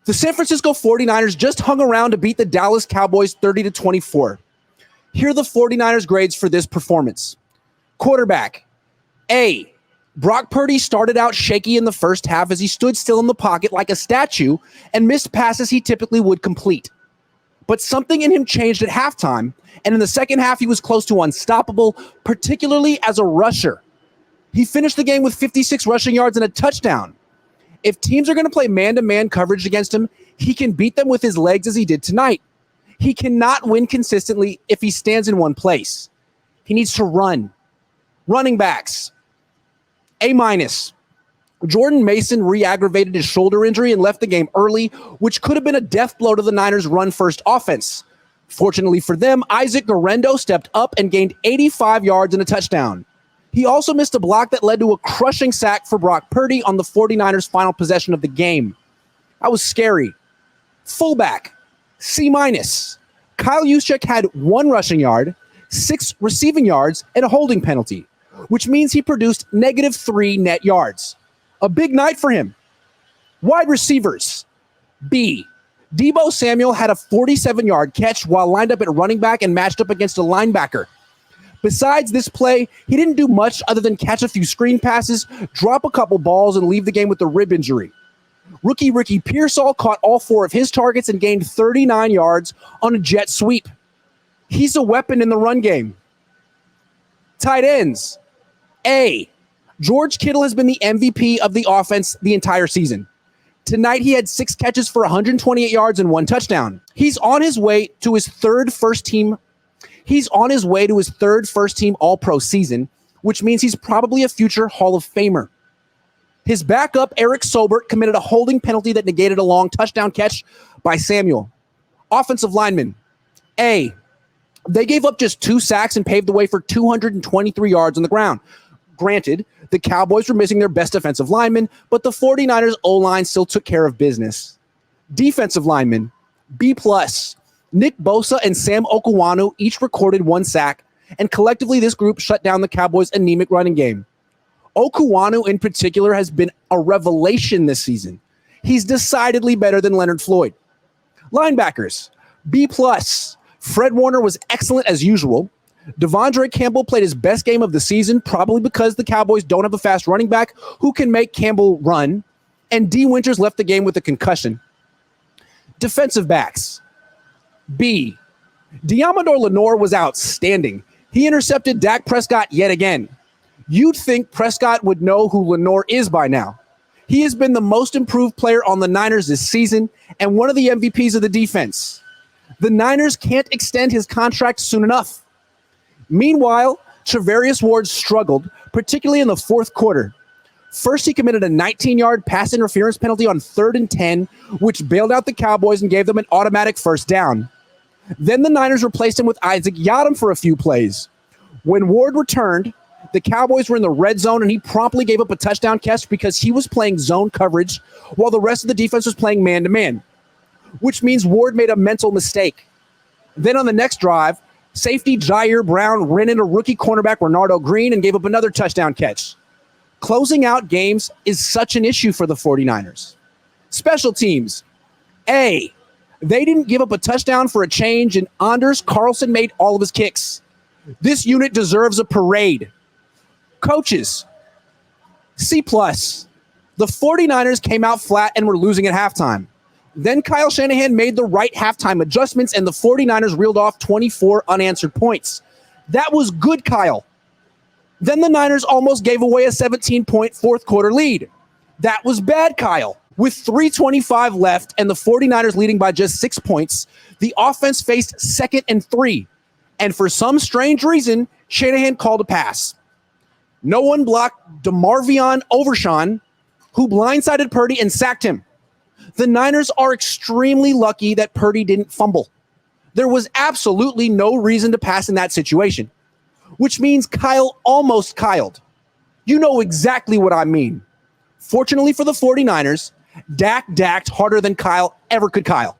The San Francisco 49ers just hung around to beat the Dallas Cowboys 30-24. Here are the 49ers grades for this performance. Quarterback, A. Brock Purdy started out shaky in the first half as he stood still in the pocket like a statue and missed passes he typically would complete. But something in him changed at halftime, and in the second half he was close to unstoppable, particularly as a rusher. He finished the game with 56 rushing yards and a touchdown. If teams are going to play man-to-man coverage against him, he can beat them with his legs as he did tonight. He cannot win consistently if he stands in one place. He needs to run. Running backs. A-. Jordan Mason re-aggravated his shoulder injury and left the game early, which could have been a death blow to the Niners' run-first offense. Fortunately for them, Isaac Guerendo stepped up and gained 85 yards and a touchdown. He also missed a block that led to a crushing sack for Brock Purdy on the 49ers' final possession of the game. That was scary. Fullback, C-. Kyle Juszczyk had 1 rushing yard, 6 receiving yards, and a holding penalty, which means he produced -3 net yards. A big night for him. Wide receivers, B. Deebo Samuel had a 47-yard catch while lined up at running back and matched up against a linebacker. Besides this play, he didn't do much other than catch a few screen passes, drop a couple balls, and leave the game with a rib injury. Rookie Ricky Pearsall caught all 4 of his targets and gained 39 yards on a jet sweep. He's a weapon in the run game. Tight ends. A. George Kittle has been the MVP of the offense the entire season. Tonight, he had 6 catches for 128 yards and 1 touchdown. He's on his way to his third first-team All-Pro season, which means he's probably a future Hall of Famer. His backup, Eric Sobert, committed a holding penalty that negated a long touchdown catch by Samuel. Offensive lineman. A. They gave up just 2 sacks and paved the way for 223 yards on the ground. Granted, the Cowboys were missing their best defensive lineman, but the 49ers O-line still took care of business. Defensive lineman, B+. Nick Bosa and Sam Okuwanu each recorded 1 sack, and collectively this group shut down the Cowboys' anemic running game. Okuwanu in particular has been a revelation this season. He's decidedly better than Leonard Floyd. Linebackers, B+. Fred Warner was excellent as usual. Devondre Campbell played his best game of the season, probably because the Cowboys don't have a fast running back who can make Campbell run, and D. Winters left the game with a concussion. Defensive backs. B. Diamador Lenore was outstanding. He intercepted Dak Prescott yet again. You'd think Prescott would know who Lenore is by now. He has been the most improved player on the Niners this season and one of the MVPs of the defense. The Niners can't extend his contract soon enough. Meanwhile, Trevarius Ward struggled, particularly in the fourth quarter. First, he committed a 19-yard pass interference penalty on 3rd and 10, which bailed out the Cowboys and gave them an automatic first down. Then the Niners replaced him with Isaac Yiadom for a few plays. When Ward returned, the Cowboys were in the red zone, and he promptly gave up a touchdown catch because he was playing zone coverage while the rest of the defense was playing man-to-man, which means Ward made a mental mistake. Then on the next drive, safety Jair Brown ran into rookie cornerback Renardo Green and gave up another touchdown catch. Closing out games is such an issue for the 49ers. Special teams. A. They didn't give up a touchdown for a change, and Anders Carlson made all of his kicks. This unit deserves a parade. Coaches. C+. The 49ers came out flat and were losing at halftime. Then Kyle Shanahan made the right halftime adjustments, and the 49ers reeled off 24 unanswered points. That was good, Kyle. Then the Niners almost gave away a 17-point fourth quarter lead. That was bad, Kyle. With 3:25 left and the 49ers leading by just 6 points, the offense faced 2nd and 3. And for some strange reason, Shanahan called a pass. No one blocked DeMarvion Overshawn, who blindsided Purdy and sacked him. The Niners are extremely lucky that Purdy didn't fumble. There was absolutely no reason to pass in that situation, which means Kyle almost Kyled. You know exactly what I mean. Fortunately for the 49ers, Dak dacked harder than Kyle ever could Kyle.